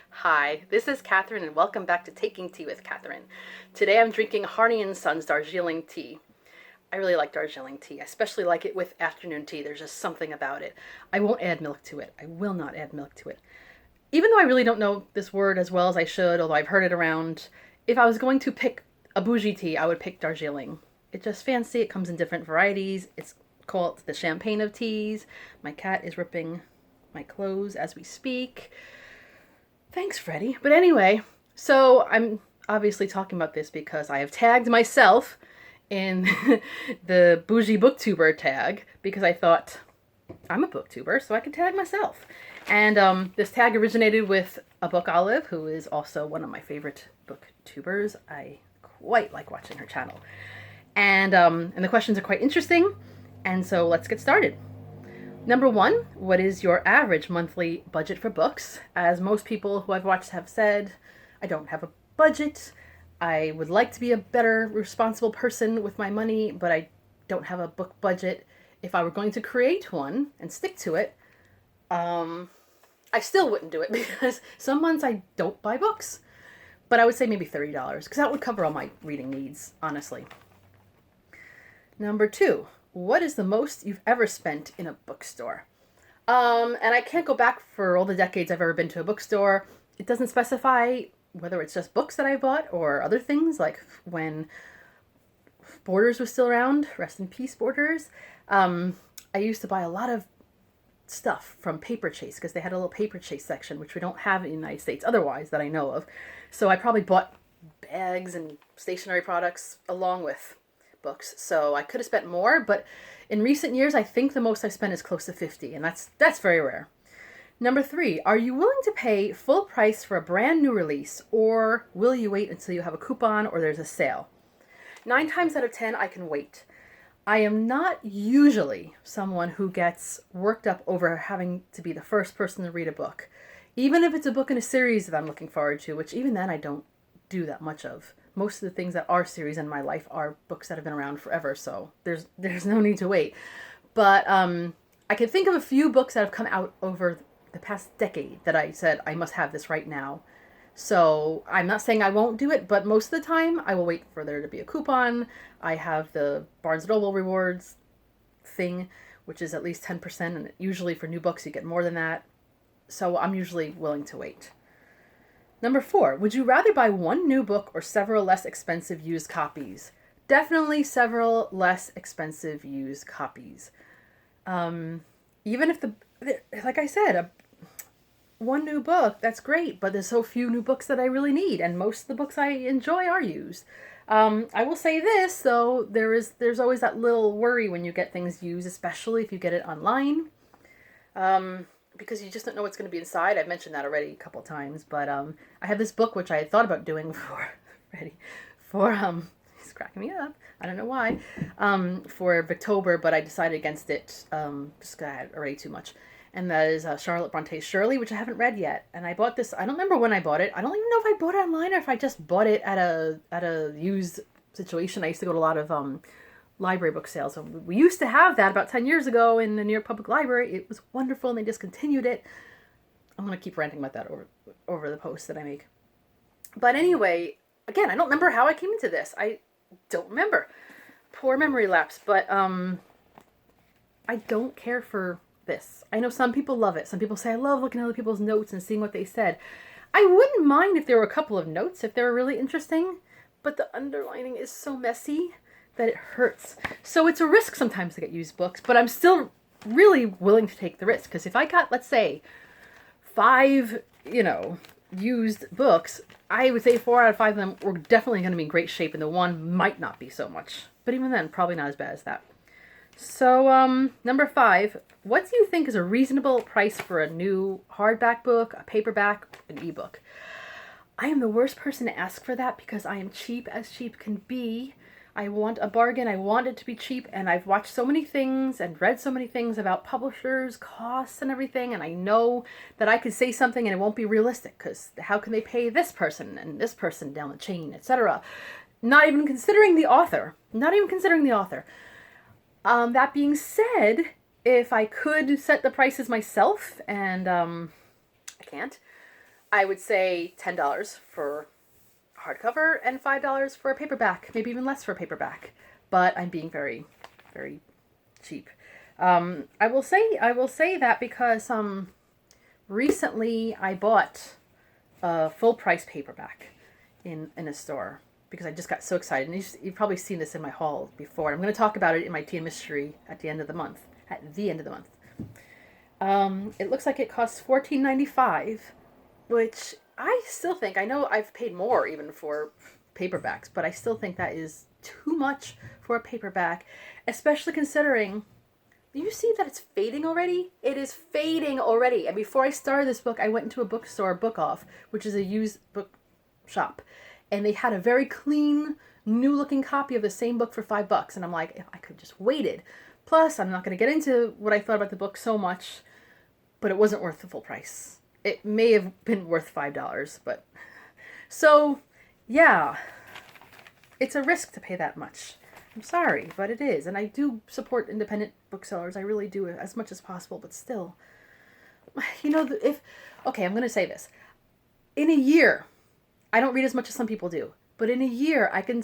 Hi, this is Catherine and welcome back to Taking Tea with Catherine. Today I'm drinking Harney & Sons Darjeeling tea. I really like Darjeeling tea. I especially like it with afternoon tea. There's just something about it. I won't add milk to it. I will not add milk to it. Even though I really don't know this word as well as I should, although I've heard it around, if I was going to pick a bougie tea, I would pick Darjeeling. It's just fancy. It comes in different varieties. It's called the champagne of teas. My cat is ripping my clothes as we speak. Thanks, Freddie. But anyway, so I'm obviously talking about this because I have tagged myself in the Boujee Booktuber tag because I thought I'm a booktuber, so I can tag myself. And this tag originated with a book Olive, who is also one of my favorite booktubers. I quite like watching her channel. And the questions are quite interesting. And so let's get started. Number one, what is your average monthly budget for books? As most people who I've watched have said, I don't have a budget. I would like to be a better, responsible person with my money, but I don't have a book budget. If I were going to create one and stick to it, I still wouldn't do it because some months I don't buy books. But I would say maybe $30 because that would cover all my reading needs, honestly. Number two, what is the most you've ever spent in a bookstore? And I can't go back for all the decades I've ever been to a bookstore. It doesn't specify whether it's just books that I bought or other things, like when Borders was still around. Rest in peace, Borders. I used to buy a lot of stuff from Paper Chase because they had a little Paper Chase section, which we don't have in the United States otherwise that I know of. So I probably bought bags and stationery products along with books, so I could have spent more, but in recent years I think the most I've spent is close to 50, and that's very rare. Number three, are you willing to pay full price for a brand new release, or will you wait until you have a coupon or there's a sale? 9 times out of 10 I can wait. I am not usually someone who gets worked up over having to be the first person to read a book, even if it's a book in a series that I'm looking forward to, which even then I don't do that much of. Most of the things that are series in my life are books that have been around forever, so there's no need to wait. But I can think of a few books that have come out over the past decade that I said I must have this right now. So I'm not saying I won't do it, but most of the time I will wait for there to be a coupon. I have the Barnes & Noble rewards thing, which is at least 10%, and usually for new books you get more than that. So I'm usually willing to wait. Number four, would you rather buy one new book or several less expensive used copies? Definitely several less expensive used copies. Even if like I said, one new book, that's great, but there's so few new books that I really need, and most of the books I enjoy are used. I will say this, though, there's always that little worry when you get things used, especially if you get it online. Because you just don't know what's going to be inside. I've mentioned that already a couple times, but I have this book which I had thought about doing he's cracking me up. I don't know why, for Victober, but I decided against it just because I had already too much. And that is Charlotte Bronte's Shirley, which I haven't read yet. And I bought this. I don't remember when I bought it. I don't even know if I bought it online or if I just bought it at a used situation. I used to go to a lot of library book sales. So we used to have that about 10 years ago in the New York Public Library. It was wonderful, and they discontinued it. I'm going to keep ranting about that over the post that I make. But anyway, again, I don't remember how I came into this. I don't remember. Poor memory lapse. But I don't care for this. I know some people love it. Some people say, I love looking at other people's notes and seeing what they said. I wouldn't mind if there were a couple of notes, if they were really interesting. But the underlining is so messy that it hurts. So it's a risk sometimes to get used books, but I'm still really willing to take the risk, because if I got, let's say, 5, used books, I would say 4 out of 5 of them were definitely going to be in great shape, and the one might not be so much. But even then, probably not as bad as that. So, number 5, what do you think is a reasonable price for a new hardback book, a paperback, an ebook? I am the worst person to ask for that because I am cheap as cheap can be. I want a bargain. I want it to be cheap, and I've watched so many things and read so many things about publishers, costs, and everything, and I know that I could say something and it won't be realistic, because how can they pay this person and this person down the chain, etc. Not even considering the author. That being said, if I could set the prices myself, and I can't, I would say $10 for hardcover and $5 for a paperback, maybe even less for a paperback. But I'm being very, very cheap. I will say that because recently I bought a full price paperback in a store because I just got so excited. And you've probably seen this in my haul before. I'm going to talk about it in my tea and mystery at the end of the month. At the end of the month, it looks like it costs $14.95, which I still think, I know I've paid more even for paperbacks, but I still think that is too much for a paperback, especially considering, you see that it's fading already? It is fading already. And before I started this book, I went into a bookstore, Book Off, which is a used book shop, and they had a very clean, new looking copy of the same book for $5. And I'm like, if I could just waited. Plus, I'm not going to get into what I thought about the book so much, but it wasn't worth the full price. It may have been worth $5, but so yeah, it's a risk to pay that much. I'm sorry, but it is, and I do support independent booksellers. I really do, as much as possible, but still, if okay, I'm going to say this. In a year, I don't read as much as some people do, but in a year, I can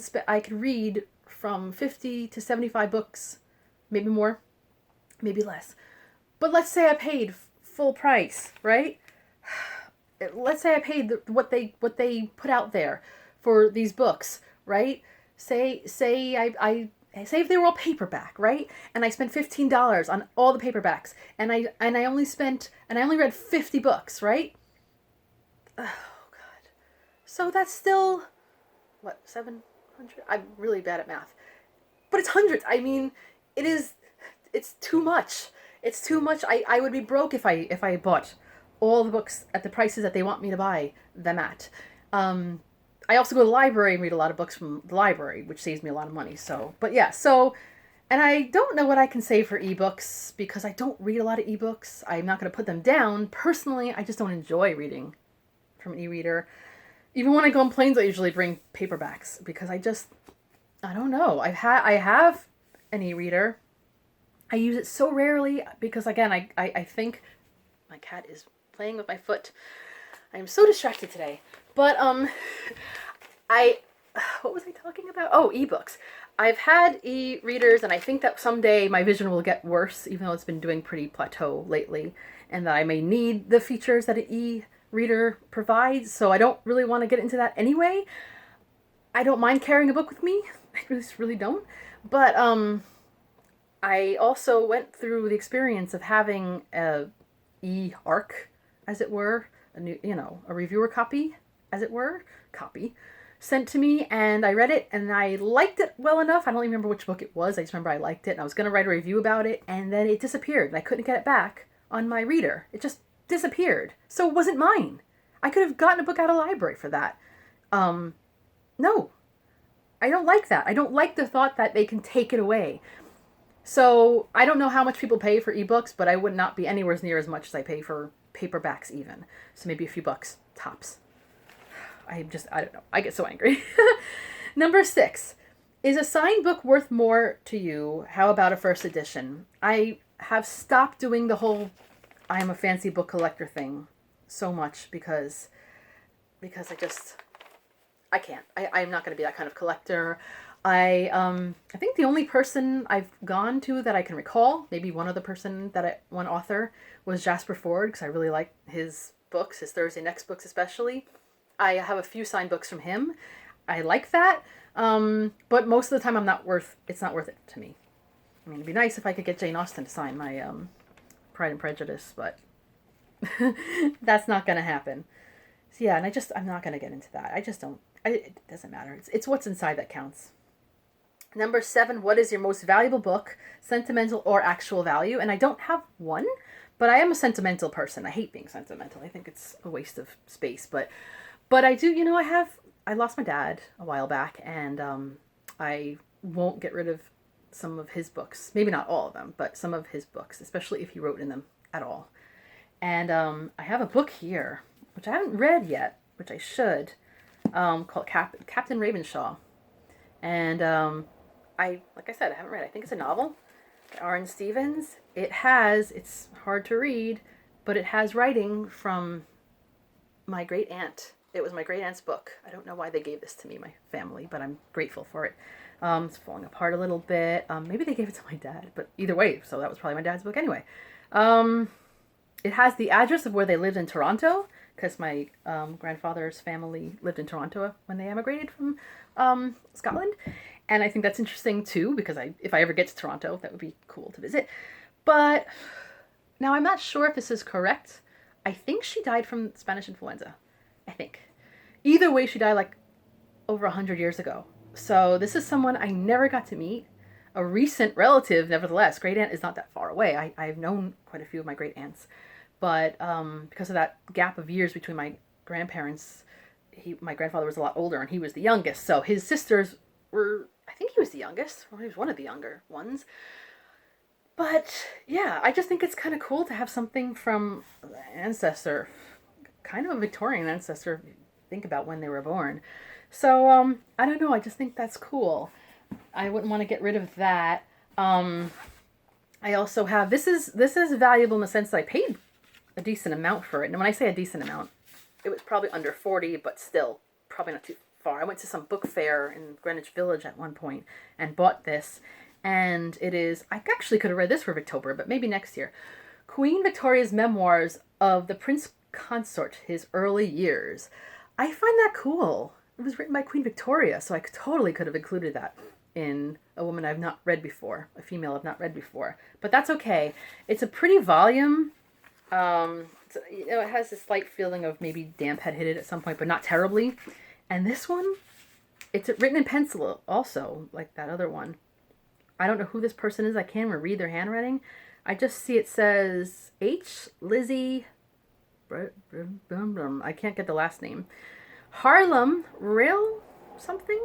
read from 50 to 75 books, maybe more, maybe less. But let's say I paid full price, right? Let's say I paid what they put out there for these books, right? Say if they were all paperback, right? And I spent $15 on all the paperbacks, and I only read 50 books, right? Oh God. So that's still what, 700? I'm really bad at math, but it's hundreds. I mean, it's too much. It's too much. I would be broke if I bought all the books at the prices that they want me to buy them at. I also go to the library and read a lot of books from the library, which saves me a lot of money. So, but yeah, and I don't know what I can say for ebooks because I don't read a lot of ebooks. I'm not going to put them down. Personally, I just don't enjoy reading from an e-reader. Even when I go on planes, I usually bring paperbacks because I don't know. I have an e-reader. I use it so rarely because, again, I think my cat is playing with my foot. I am so distracted today. But what was I talking about? Oh, ebooks. I've had e-readers, and I think that someday my vision will get worse, even though it's been doing pretty plateau lately, and that I may need the features that an e-reader provides. So I don't really want to get into that anyway. I don't mind carrying a book with me. I really don't. But I also went through the experience of having a e-arc, as it were, a reviewer copy, as it were, sent to me, and I read it, and I liked it well enough. I don't even remember which book it was. I just remember I liked it, and I was going to write a review about it, and then it disappeared, and I couldn't get it back on my reader. It just disappeared. So it wasn't mine. I could have gotten a book out of the library for that. No. I don't like that. I don't like the thought that they can take it away. So I don't know how much people pay for ebooks, but I would not be anywhere near as much as I pay for paperbacks even. So maybe a few bucks, tops. I don't know. I get so angry. Number 6. Is a signed book worth more to you? How about a first edition? I have stopped doing the whole I am a fancy book collector thing so much because I can't. I'm not going to be that kind of collector. I think the only person I've gone to that I can recall, maybe one author, was Jasper Fforde, because I really like his books, his Thursday Next books especially. I have a few signed books from him. I like that, but most of the time it's not worth it to me. I mean, it'd be nice if I could get Jane Austen to sign my Pride and Prejudice, but that's not going to happen. So yeah, and I'm not going to get into that. It doesn't matter. It's what's inside that counts. Number 7, what is your most valuable book, sentimental or actual value? And I don't have one, but I am a sentimental person. I hate being sentimental. I think it's a waste of space, but I do, I lost my dad a while back, and I won't get rid of some of his books. Maybe not all of them, but some of his books, especially if he wrote in them at all. And I have a book here, which I haven't read yet, which I should, called Captain Ravenshaw. And like I said, I haven't read it. I think it's a novel by R.N. Stevens. It's hard to read, but it has writing from my great aunt. It was my great aunt's book. I don't know why they gave this to me, my family, but I'm grateful for it. It's falling apart a little bit. Maybe they gave it to my dad, but either way, so that was probably my dad's book anyway. Um, it has the address of where they lived in Toronto, because my grandfather's family lived in Toronto when they emigrated from Scotland. And I think that's interesting too, because if I ever get to Toronto, that would be cool to visit. But now I'm not sure if this is correct. I think she died from Spanish influenza. I think. Either way, she died like over 100 years ago. So this is someone I never got to meet. A recent relative, nevertheless. Great aunt is not that far away. I've known quite a few of my great aunts. But because of that gap of years between my grandparents, my grandfather was a lot older and he was the youngest. So his sisters were, I think he was the youngest. Or he was one of the younger ones. But yeah, I just think it's kind of cool to have something from an ancestor, kind of a Victorian ancestor, think about when they were born. So I don't know, I just think that's cool. I wouldn't want to get rid of that. I also have, this is valuable in the sense that I paid a decent amount for it. And when I say a decent amount, it was probably under 40, but still probably not too far. I went to some book fair in Greenwich Village at one point and bought this. And it is, I actually could have read this for Victober, but maybe next year. Queen Victoria's Memoirs of the Prince Consort, His Early Years. I find that cool. It was written by Queen Victoria, so I totally could have included that in a woman I've not read before, a female I've not read before. But that's okay. It's a pretty volume. It has this slight feeling of maybe damp had hit it at some point, but not terribly. And this one, it's written in pencil also, like that other one. I don't know who this person is. I can't even read their handwriting. I just see it says H. Lizzie. I can't get the last name. Harlem Rail something?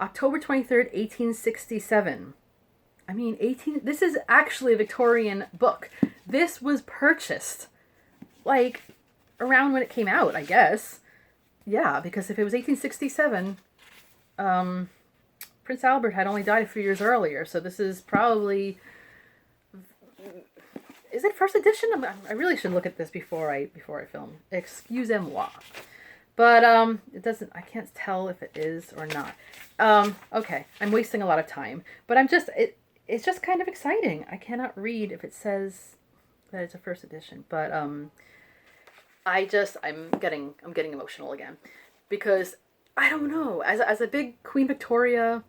October 23rd, 1867. I mean, this is actually a Victorian book. This was purchased, like, around when it came out, I guess. Yeah, because if it was 1867, Prince Albert had only died a few years earlier, so this is probably... Is it first edition? I really should look at this before I film. Excusez-moi. But it doesn't, I can't tell if it is or not. Okay, I'm wasting a lot of time. But it's just kind of exciting. I cannot read if it says that it's a first edition. But I'm getting emotional again. Because, I don't know, as a big Queen Victoria,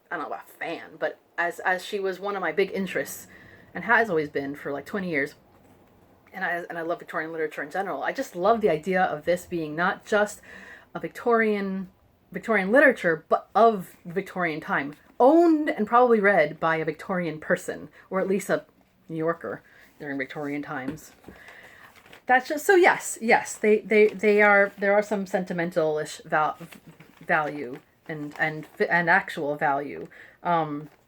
I don't know about fan, but as she was one of my big interests, and has always been for like 20 years, and I love Victorian literature in general. I just love the idea of this being not just a Victorian literature, but of Victorian time, owned and probably read by a Victorian person, or at least a New Yorker during Victorian times. That's just so. Yes, they are. There are some sentimental-ish value and actual value.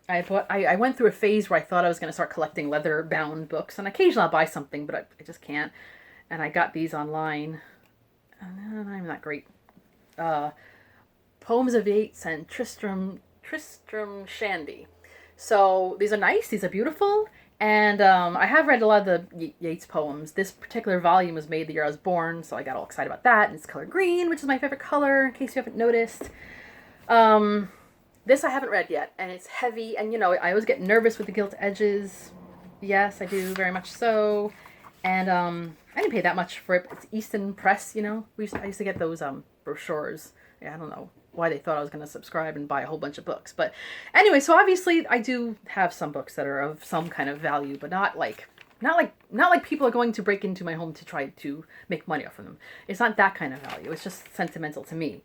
I went through a phase where I thought I was going to start collecting leather-bound books, and occasionally I'll buy something, but I just can't. And I got these online. I'm not great. Poems of Yeats and Tristram Shandy. So these are nice. These are beautiful. And I have read a lot of the Yeats poems. This particular volume was made the year I was born, so I got all excited about that. And it's color green, which is my favorite color, in case you haven't noticed. This I haven't read yet, and it's heavy, and I always get nervous with the gilt edges. Yes, I do, very much so. And I didn't pay that much for it. It's Easton Press, I used to get those brochures. Yeah, I don't know why they thought I was going to subscribe and buy a whole bunch of books. But anyway, so obviously I do have some books that are of some kind of value, but not like people are going to break into my home to try to make money off of them. It's not that kind of value. It's just sentimental to me.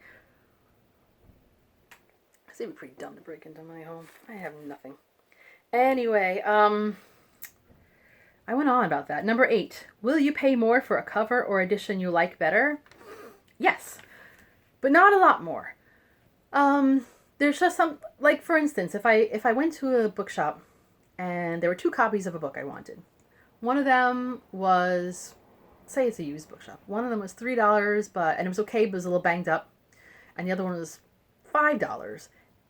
It'd be pretty dumb to break into my home. I have nothing. Anyway, I went on about that. Number 8. Will you pay more for a cover or edition you like better? Yes. But not a lot more. There's just some, like for instance, if I went to a bookshop and there were 2 copies of a book I wanted. One of them was, say it's a used bookshop. One of them was $3, and it was okay, but it was a little banged up. And the other one was $5.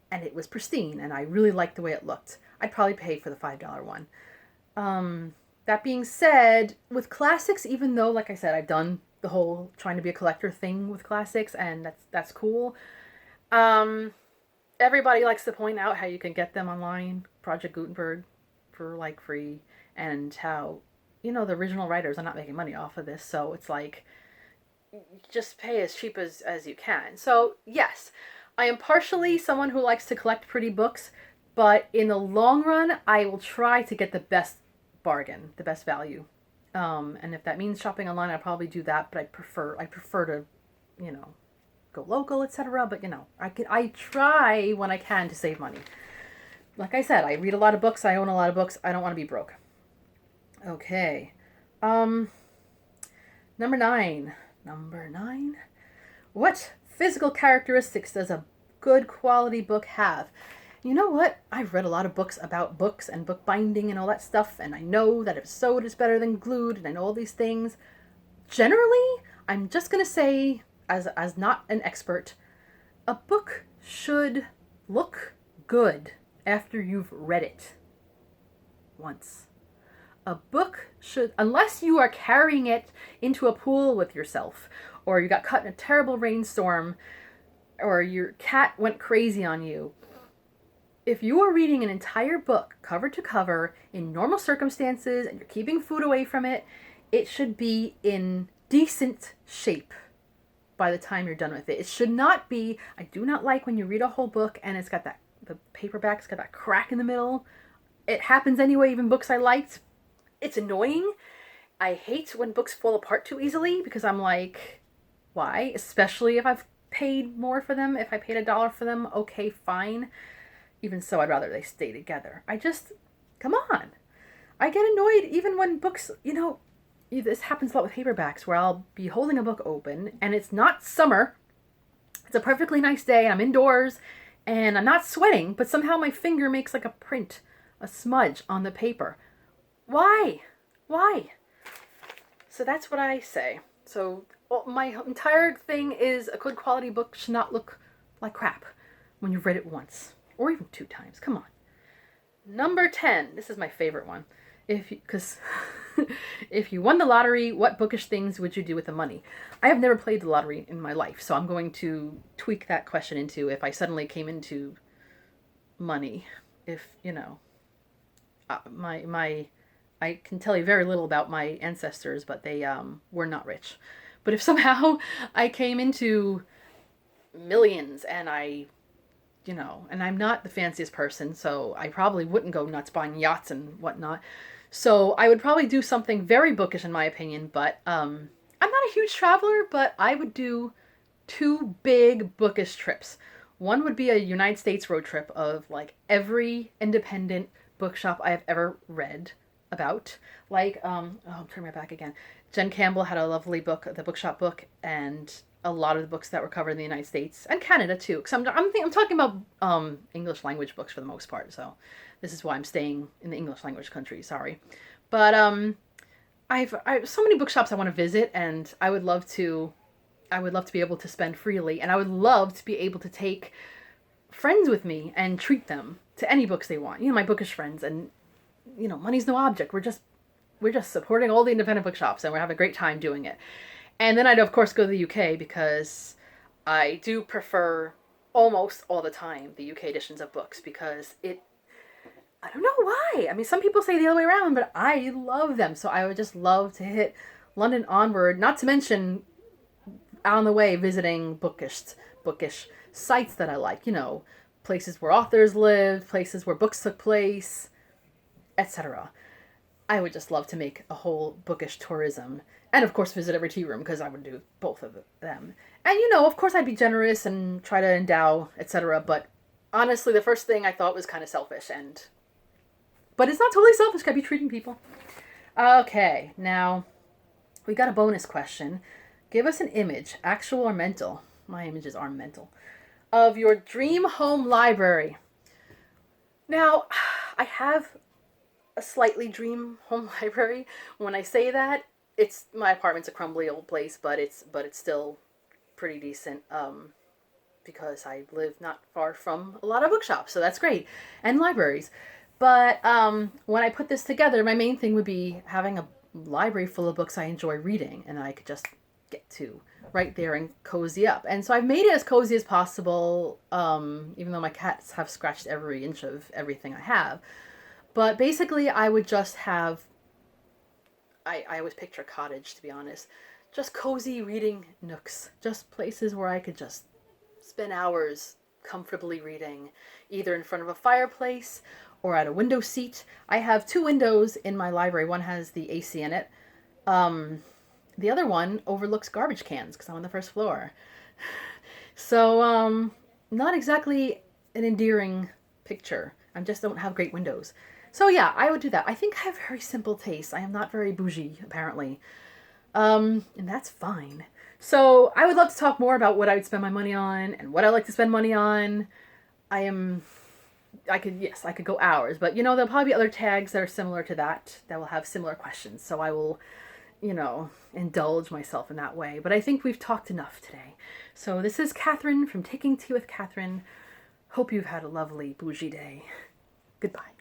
And it was pristine, and I really liked the way it looked. I'd probably pay for the $5 one. That being said, with classics, even though, like I said, I've done the whole trying to be a collector thing with classics, and that's cool. Um, Everybody likes to point out how you can get them online, Project Gutenberg, for like free, and how the original writers are not making money off of this, so it's like just pay as cheap as you can. So yes, I am partially someone who likes to collect pretty books, but in the long run, I will try to get the best bargain, the best value. And if that means shopping online, I'll probably do that. But I prefer to, go local, etc. But I try when I can to save money. Like I said, I read a lot of books. I own a lot of books. I don't want to be broke. Okay. Number nine. Number nine. What physical characteristics does a good quality book have? You know what? I've read a lot of books about books and book binding and all that stuff, and I know that if sewed is better than glued, and I know all these things. Generally, I'm just going to say, as not an expert, a book should look good after you've read it once. A book should, unless you are carrying it into a pool with yourself, or you got caught in a terrible rainstorm, or your cat went crazy on you. If you are reading an entire book cover to cover in normal circumstances and you're keeping food away from it, it should be in decent shape by the time you're done with it. It should not be, I do not like when you read a whole book and it's got the paperback's got that crack in the middle. It happens anyway, even books I liked. It's annoying. I hate when books fall apart too easily because I'm like, why? Especially if I've paid more for them. If I paid $1 for them, okay, fine. Even so, I'd rather they stay together. Come on. I get annoyed even when books, this happens a lot with paperbacks where I'll be holding a book open and it's not summer. It's a perfectly nice day and I'm indoors and I'm not sweating, but somehow my finger makes like a print, a smudge on the paper. Why? Why? So that's what I say. So my entire thing is a good quality book should not look like crap when you've read it once. Or even 2 times. Come on. Number 10. This is my favorite one. If you won the lottery, what bookish things would you do with the money? I have never played the lottery in my life, so I'm going to tweak that question into if I suddenly came into money. If, I can tell you very little about my ancestors, but they were not rich. But if somehow I came into millions and and I'm not the fanciest person, so I probably wouldn't go nuts buying yachts and whatnot. So I would probably do something very bookish in my opinion, but I'm not a huge traveler, but I would do 2 big bookish trips. One would be a United States road trip of like every independent bookshop I have ever read about. Like, I'm turning my back again. Jen Campbell had a lovely book, the bookshop book, and a lot of the books that were covered in the United States and Canada too. Because I'm talking about English language books for the most part. So this is why I'm staying in the English language country. Sorry, but I have so many bookshops I want to visit, and I would love to be able to spend freely, and I would love to be able to take friends with me and treat them to any books they want. My bookish friends, and money's no object. We're just supporting all the independent bookshops, and we're having a great time doing it. And then I'd, of course, go to the UK because I do prefer almost all the time the UK editions of books because I don't know why. I mean, some people say the other way around, but I love them. So I would just love to hit London onward, not to mention on the way visiting bookish sites that I like, places where authors lived, places where books took place, etc. I would just love to make a whole bookish tourism. And of course visit every tea room because I would do both of them. And of course I'd be generous and try to endow, etc. But honestly, the first thing I thought was kind of selfish. But it's not totally selfish. Gotta be treating people. Okay, now we got a bonus question. Give us an image, actual or mental. My images are mental. Of your dream home library. Now, I have a slightly dream home library. When I say that, my apartment's a crumbly old place, but it's still pretty decent because I live not far from a lot of bookshops, so that's great, and libraries. But when I put this together, my main thing would be having a library full of books I enjoy reading, and I could just get to right there and cozy up. And so I've made it as cozy as possible, even though my cats have scratched every inch of everything I have. But basically, I would just have, I always picture a cottage, to be honest. Just cozy reading nooks. Just places where I could just spend hours comfortably reading, either in front of a fireplace or at a window seat. I have 2 windows in my library. One has the AC in it. The other one overlooks garbage cans because I'm on the first floor. So, not exactly an endearing picture. I just don't have great windows. So yeah, I would do that. I think I have very simple tastes. I am not very bougie, apparently. And that's fine. So I would love to talk more about what I would spend my money on and what I like to spend money on. I could go hours, but there'll probably be other tags that are similar to that will have similar questions. So I will, indulge myself in that way. But I think we've talked enough today. So this is Catherine from Taking Tea with Catherine. Hope you've had a lovely bougie day. Goodbye.